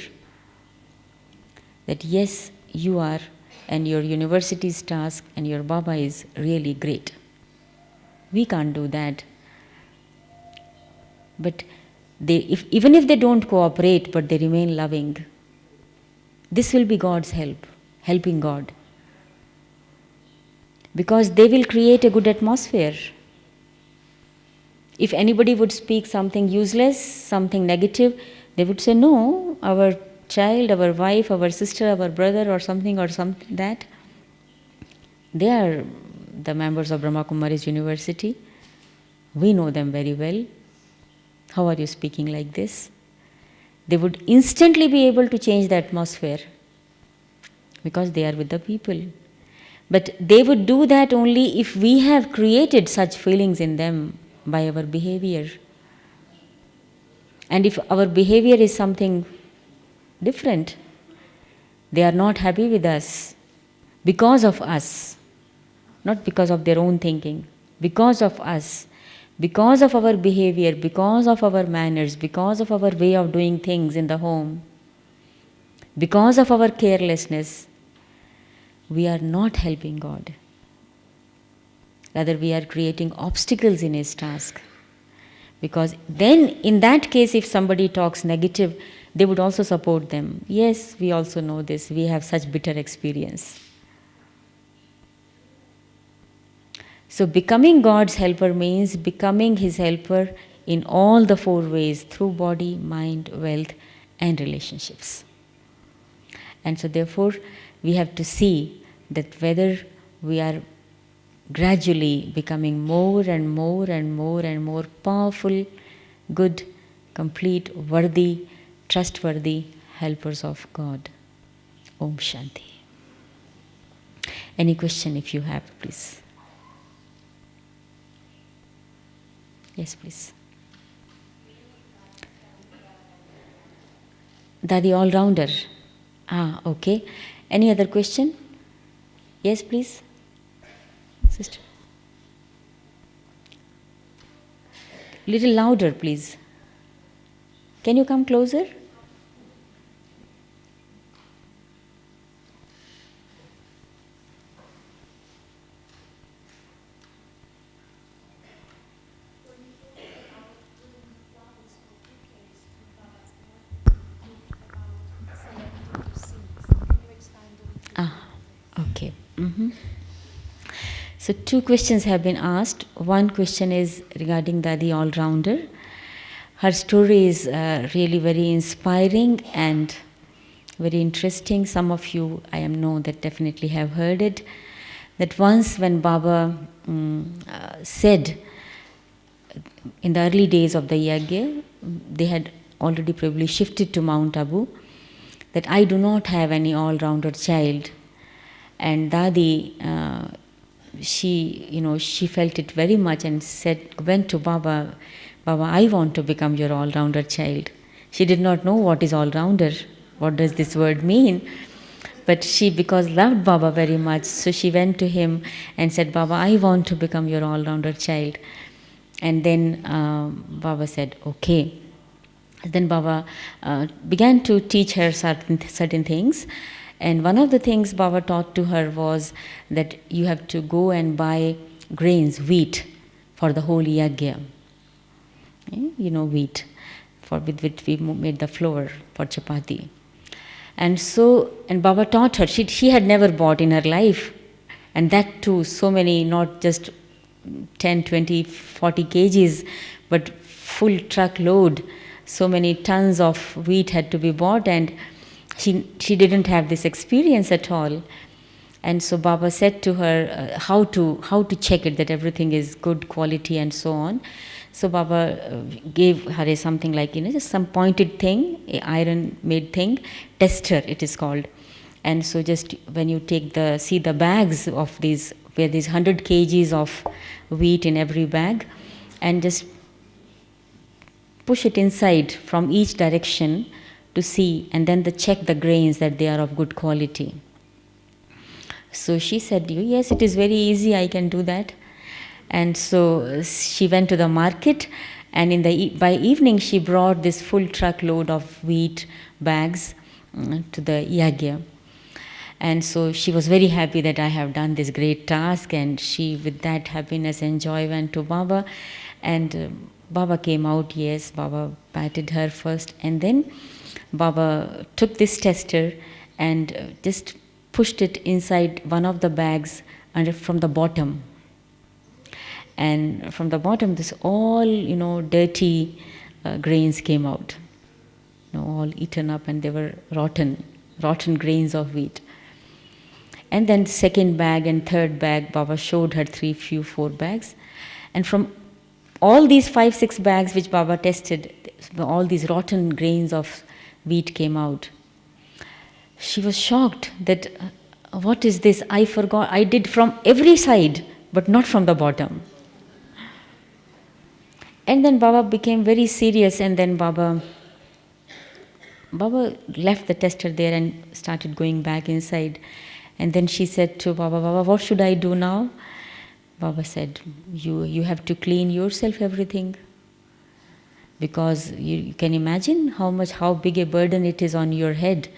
that yes, you are, and your university's task and your Baba is really great. We can't do that. But even if they don't cooperate, but they remain loving, this will be God's help, helping God. Because they will create a good atmosphere. If anybody would speak something useless, something negative, they would say, no, our child, our wife, our sister, our brother, or something that. They are the members of Brahma Kumari's University. We know them very well. How are you speaking like this? They would instantly be able to change the atmosphere because they are with the people. But they would do that only if we have created such feelings in them by our behavior. And if our behavior is something different, they are not happy with us, because of us, not because of their own thinking, because of us, because of our behavior, because of our manners, because of our way of doing things in the home, because of our carelessness, we are not helping God. Rather, we are creating obstacles in His task. Because then, in that case, if somebody talks negative, they would also support them. Yes, we also know this. We have such bitter experience. So, becoming God's helper means becoming His helper in all the 4 ways, through body, mind, wealth, and relationships. And so, therefore, we have to see that whether we are gradually becoming more and more and more and more powerful, good, complete, worthy, trustworthy helpers of God. Om Shanti. Any question if you have, please? Yes, please. Dadi all-rounder. Okay. Any other question? Yes, please. Sister. Little louder, please. Can you come closer? Okay. So 2 questions have been asked. One question is regarding Dadi all-rounder. Her story is really very inspiring and very interesting. Some of you, I know that definitely have heard it. That once when Baba said, in the early days of the Yagya, they had already probably shifted to Mount Abu, that I do not have any all-rounder child. And Dadi, she felt it very much and went to Baba, Baba, I want to become your all-rounder child. She did not know what is all-rounder, what does this word mean. But she, because loved Baba very much, so she went to him and said, Baba, I want to become your all-rounder child. And then Baba said, okay. Then Baba began to teach her certain things. And one of the things Baba taught to her was that you have to go and buy grains, wheat, for the whole yagya. Wheat, with which we made the flour for chapati. And Baba taught her, she had never bought in her life. And that too, so many, not just 10, 20, 40 kgs, but full truckload. So many tons of wheat had to be bought, and she didn't have this experience at all. And so Baba said to her how to check it, that everything is good quality and so on. So Baba gave her something like, just some pointed thing, a iron made thing, tester it is called. And so just when you see the bags of these, where there's 100 kgs of wheat in every bag, and just push it inside from each direction to see, and then check the grains that they are of good quality. So she said, yes, it is very easy, I can do that. And so she went to the market, and by evening she brought this full truckload of wheat bags to the yagya. And so she was very happy that I have done this great task, and she, with that happiness and joy, went to Baba. And Baba came out, yes, Baba patted her first, and then Baba took this tester and just pushed it inside one of the bags from the bottom. And from the bottom, this all, dirty grains came out. All eaten up, and they were rotten grains of wheat. And then second bag and third bag, Baba showed her 4 bags. And from all these 5, 6 bags which Baba tested, all these rotten grains of wheat came out. She was shocked that, what is this? I forgot, I did from every side, but not from the bottom. And then Baba became very serious, and then Baba left the tester there and started going back inside. And then she said to Baba, Baba, what should I do now? Baba said, you have to clean yourself everything. Because you can imagine how big a burden it is on your head.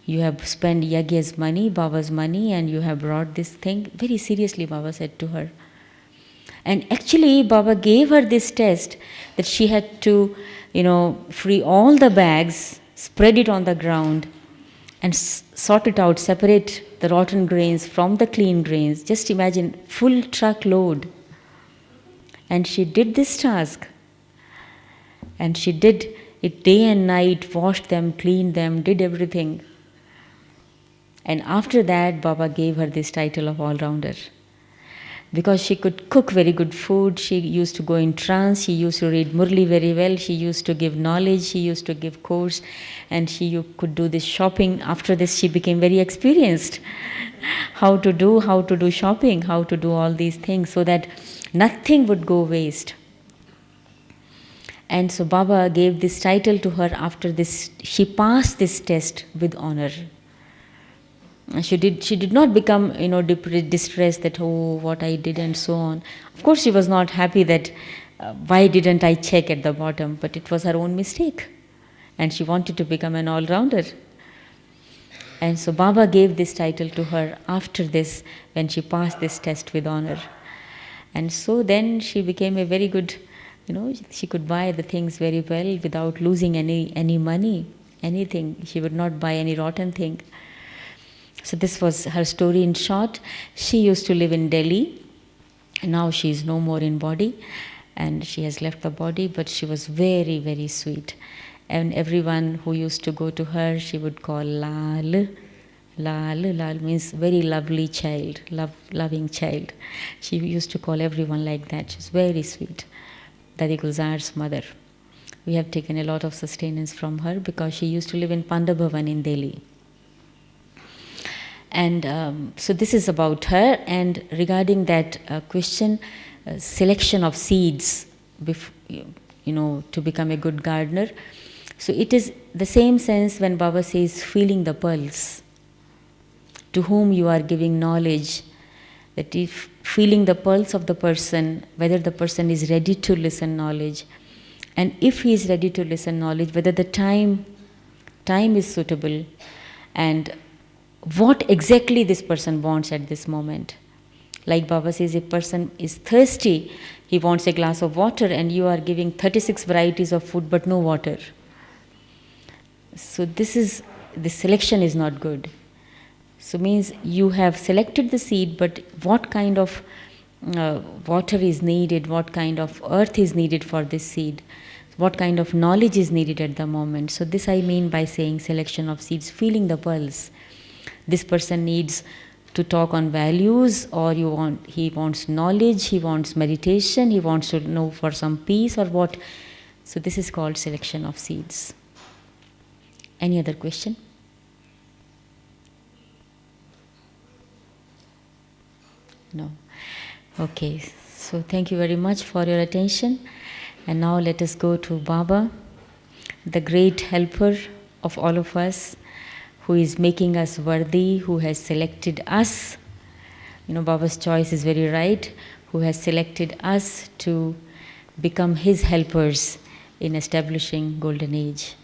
You have spent Yagya's money, Baba's money, and you have brought this thing. Very seriously, Baba said to her. And actually, Baba gave her this test that she had to, free all the bags, spread it on the ground, and sort it out, separate the rotten grains from the clean grains. Just imagine, full truckload. And she did this task. And she did it day and night, washed them, cleaned them, did everything. And after that, Baba gave her this title of all-rounder. Because she could cook very good food, she used to go in trance, she used to read Murli very well, she used to give knowledge, she used to give course, and she could do this shopping. After this, she became very experienced. How to do shopping, how to do all these things, so that nothing would go waste. And so Baba gave this title to her after this. She passed this test with honor. She did not become, distressed that, what I did and so on. Of course, she was not happy that, why didn't I check at the bottom? But it was her own mistake. And she wanted to become an all-rounder. And so Baba gave this title to her after this, when she passed this test with honor. And so then she became a very good, she could buy the things very well without losing any money, anything. She would not buy any rotten thing. So this was her story in short. She used to live in Delhi. Now she is no more in body, and she has left the body, but she was very, very sweet. And everyone who used to go to her, she would call Lal. Lal means very lovely child, loving child. She used to call everyone like that. She's very sweet. Dadi Gulzar's mother. We have taken a lot of sustenance from her because she used to live in Pandabhavan in Delhi. And so this is about her. And regarding that question, selection of seeds, to become a good gardener. So it is the same sense when Baba says feeling the pulse. To whom you are giving knowledge, that if feeling the pulse of the person, whether the person is ready to listen knowledge, and if he is ready to listen knowledge, whether the time is suitable, and what exactly this person wants at this moment. Like Baba says, if a person is thirsty, he wants a glass of water, and you are giving 36 varieties of food but no water. So the selection is not good. So means you have selected the seed, but what kind of water is needed, what kind of earth is needed for this seed, what kind of knowledge is needed at the moment. So this I mean by saying selection of seeds, feeling the pulse. This person needs to talk on values, or he wants knowledge, he wants meditation, he wants to know for some peace or what. So this is called selection of seeds. Any other question? No. Okay. So thank you very much for your attention. And now let us go to Baba, the great helper of all of us, who is making us worthy, who has selected us. Baba's choice is very right, who has selected us to become his helpers in establishing Golden Age.